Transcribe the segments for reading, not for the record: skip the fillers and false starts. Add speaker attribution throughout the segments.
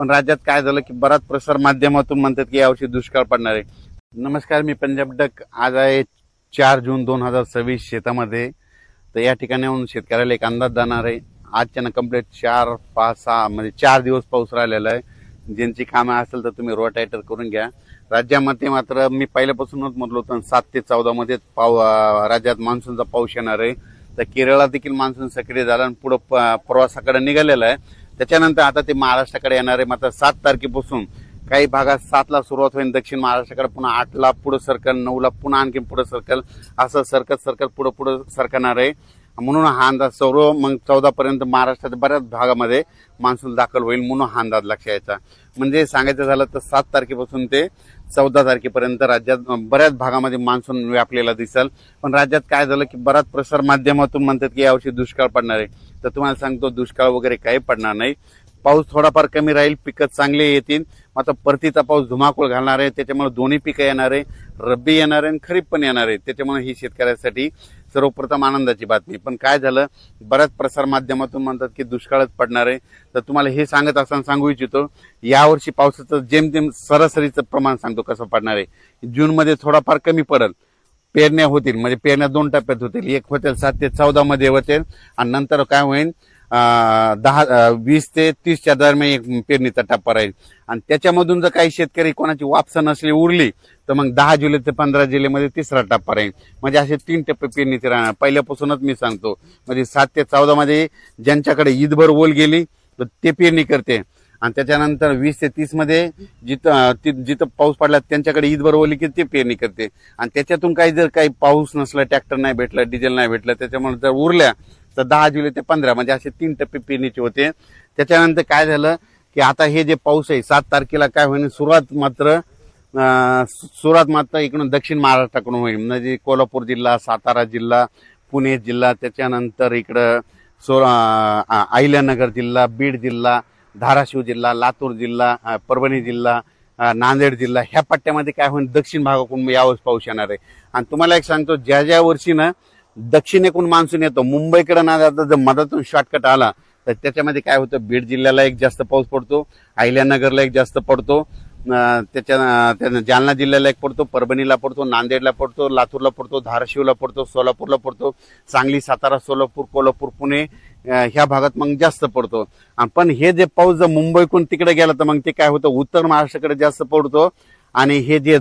Speaker 1: पण राज्यात काय झालं की बराच प्रसार माध्यमातून म्हणतात की यावर्षी दुष्काळ पडणार आहे. नमस्कार, मी पंजाब डक. आज आहे 4 जून 2026. शेतामध्ये तर या ठिकाणाहून शेतकऱ्याला एक अंदाज जाणार आहे. आजच्या कंप्लीट 4-5-6 म्हणजे 4 दिवस पाऊस राहिलेला आहे. ज्यांची कामं असेल तर तुम्ही रोटायटर करून घ्या. राज्यामध्ये मात्र मी पहिल्यापासूनच म्हटलं होतं 7 ते 14 मध्ये राज्यात मान्सूनचा पाऊस येणार आहे. तर केरळला देखील मान्सून सक्रिय झाला आणि पुढे प्रवासाकडे निघालेला आहे. त्याच्यानंतर आता ते महाराष्ट्राकडे येणार आहे. मात्र 7 तारखेपासून काही भागात 7 ला सुरुवात होईल, दक्षिण महाराष्ट्राकडे पुन्हा 8 ला पुढे सरकल, 9 ला पुन्हा आणखी पुढे सरकल, असं सरकत पुढे सरकणार आहे. म्हणून हा अंदाज सर्व मग 14 पर्यंत महाराष्ट्राच्या बऱ्याच भागामध्ये मान्सून दाखल होईल, म्हणून हा अंदाज लक्षात यायचा. म्हणजे सांगायचं झालं तर 7 तारखेपासून ते 14 तारखेपर्यंत राज्यात बऱ्याच भागामध्ये मान्सून व्यापलेला दिसेल. पण राज्यात काय झालं की बराच प्रसार माध्यमातून म्हणतात की यावर्षी दुष्काळ पडणार आहे. तर तुम्हाला सांगतो, दुष्काळ वगैरे काही पडणार नाही. पाऊस थोडाफार कमी राहील, पिकं चांगले येतील. मात्र परतीचा पाऊस धुमाकूळ घालणार आहे. त्याच्यामुळे दोन्ही पिकं येणार आहे, रब्बी येणार आहे आणि खरीप पण येणार आहे. त्याच्यामुळे ही शेतकऱ्यासाठी सर्वप्रथम आनंदाची बातमी. पण काय झालं, बऱ्याच प्रसार माध्यमातून म्हणतात की दुष्काळच पडणार आहे. तर तुम्हाला हे सांगत असताना सांगू इच्छितो, यावर्षी पावसाचं जेमतेम सरासरीचं प्रमाण सांगतो कसं पडणार आहे. जूनमध्ये थोडाफार कमी पडेल, पेरण्या होतील, म्हणजे पेरण्या 2 टप्प्यात होतील. एक होतील 7 ते 14 मध्ये होतील आणि नंतर काय होईल 20 ते 30च्या दरम्यान एक पेरणीचा टप्पा राहील. आणि त्याच्यामधून जर काही शेतकरी कोणाची वापसा नसली उरली तर मग 10 जुलै ते 15 जुलैमध्ये तिसरा टप्पा राहील. म्हणजे असे 3 टप्पे पेरणीचे राहणार. पहिल्यापासूनच मी सांगतो, म्हणजे 7 ते 14 मध्ये ज्यांच्याकडे ईदभर ओल गेली तर ते पेरणी करते. आणि त्याच्यानंतर 20 ते 30 मध्ये जिथं पाऊस पडला त्यांच्याकडे ईदभर ओली की ते पेरणी करते. आणि त्याच्यातून काही जर काही पाऊस नसला, ट्रॅक्टर नाही भेटला, डिझेल नाही भेटलं, त्याच्यामुळे जर उरल्या तर 10 जुलै ते 15 म्हणजे असे 3 टप्पे पेरणीचे होते. त्याच्यानंतर काय झालं की आता हे जे पाऊस आहे 7 तारखेला काय होईल, सुरुवात मात्र इकडून दक्षिण महाराष्ट्राकडून होईल. म्हणजे कोल्हापूर जिल्हा, सातारा जिल्हा, पुणे जिल्हा, त्याच्यानंतर इकडं अहिल्यानगर जिल्हा, बीड जिल्हा, धाराशिव जिल्हा, लातूर जिल्हा, परभणी जिल्हा, नांदेड जिल्हा, ह्या पट्ट्यामध्ये काय होईल, दक्षिण भागाकडून यावेळेस पाऊस येणार आहे. आणि तुम्हाला एक सांगतो, ज्या वर्षी ना दक्षिणेकडून मान्सून येतो, मुंबईकडे ना जाता जर मधातून शॉर्टकट आला तर त्याच्यामध्ये काय होतं, बीड जिल्ह्याला एक जास्त पाऊस पडतो, अहिल्यानगरला एक जास्त पडतो, त्याच्या जालना जिल्ह्याला एक पडतो, परभणीला पडतो, नांदेडला पडतो, लातूरला पडतो, धाराशिवला पडतो, सोलापूरला पडतो, सांगली, सातारा, सोलापूर, कोल्हापूर, पुणे ह्या भागात मग जास्त पडतो. पण हे जे पाऊस जर मुंबईकडून तिकडे गेला तर मग ते काय होतं, उत्तर महाराष्ट्राकडे जास्त पडतो. आणि हे जे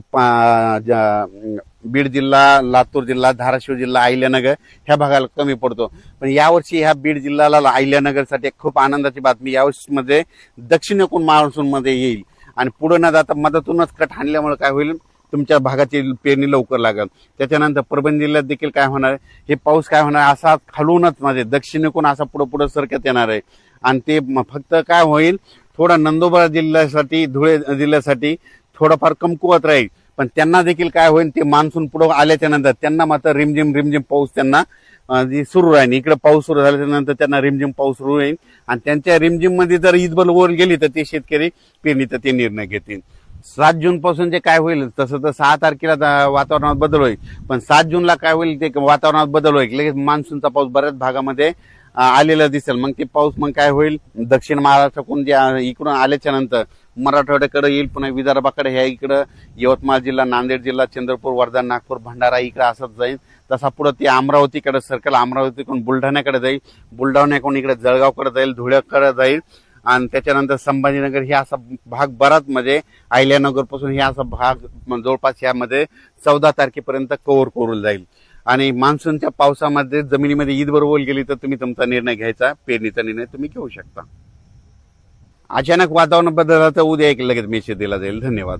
Speaker 1: बीड जिल्हा, लातूर जिल्हा, धाराशिव जिल्हा, अहिल्यानगर ह्या भागाला कमी पडतो. पण यावर्षी ह्या बीड जिल्ह्याला, अहिल्यानगरसाठी खूप आनंदाची बातमी, यावर्षी मध्ये दक्षिणेकडून मान्सून मध्ये येईल. आणि पुढे न जाता मधातूनच कट हाणल्यामुळे काय होईल, तुमच्या भागाची पेरणी लवकर लागेल. त्याच्यानंतर परभणी जिल्ह्यात देखील काय होणार आहे, हे पाऊस काय होणार, असा खालूनच म्हणजे दक्षिणेकडून असा पुढे सरकत येणार आहे. आणि ते फक्त काय होईल, थोडा नंदुरबार जिल्ह्यासाठी, धुळे जिल्ह्यासाठी थोडाफार कमकुवत राहील. पण त्यांना देखील काय होईल, ते मान्सून पुढे आल्याच्या नंतर त्यांना मात्र रिमझिम पाऊस त्यांना सुरू राहील. इकडे पाऊस सुरू झाल्याच्या नंतर त्यांना रिमझिम पाऊस सुरू होईल. आणि त्यांच्या रिमझिम मध्ये जर ईदबल वर गेली तर ते शेतकरी पेरणीचा ते निर्णय घेतील. 7 जून पासून जे काय होईल, तसं तर 6 तारखेला वातावरणात बदल होईल. पण 7 जूनला काय होईल, ते वातावरणात बदल होईल. लगेच मान्सूनचा पाऊस बऱ्याच भागामध्ये आलेला दिसेल. मग ते पाऊस मग काय होईल, दक्षिण महाराष्ट्राकडून जे इकडून आल्याच्या नंतर मराठवाड्याकडे येईल, पुन्हा विदर्भाकडे, ह्या इकडं यवतमाळ जिल्हा, नांदेड जिल्हा, चंद्रपूर, वर्धा, नागपूर, भंडारा इकडे असंच जाईल. तसा पुढे ते अमरावतीकडे सर्कल, अमरावतीकडून बुलढाण्याकडे जाईल, बुलढाण्याकडून इकडे जळगावकडे जाईल, धुळ्याकडे जाईल. आणि त्याच्यानंतर संभाजीनगर हे असा भाग बराच, म्हणजे अहिल्यानगर पासून हे असा भाग जवळपास यामध्ये 14 तारखेपर्यंत कव्हर करून जाईल. आणि मान्सूनच्या पावसामध्ये जमिनीमध्ये ईदभर ओल गेली तर तुम्ही तुमचा निर्णय घ्यायचा, पेरणीचा निर्णय तुम्ही घेऊ शकता. अचानक वातावरण बदललं तर उद्या एक लगेच मेसेज दिला जाईल. धन्यवाद.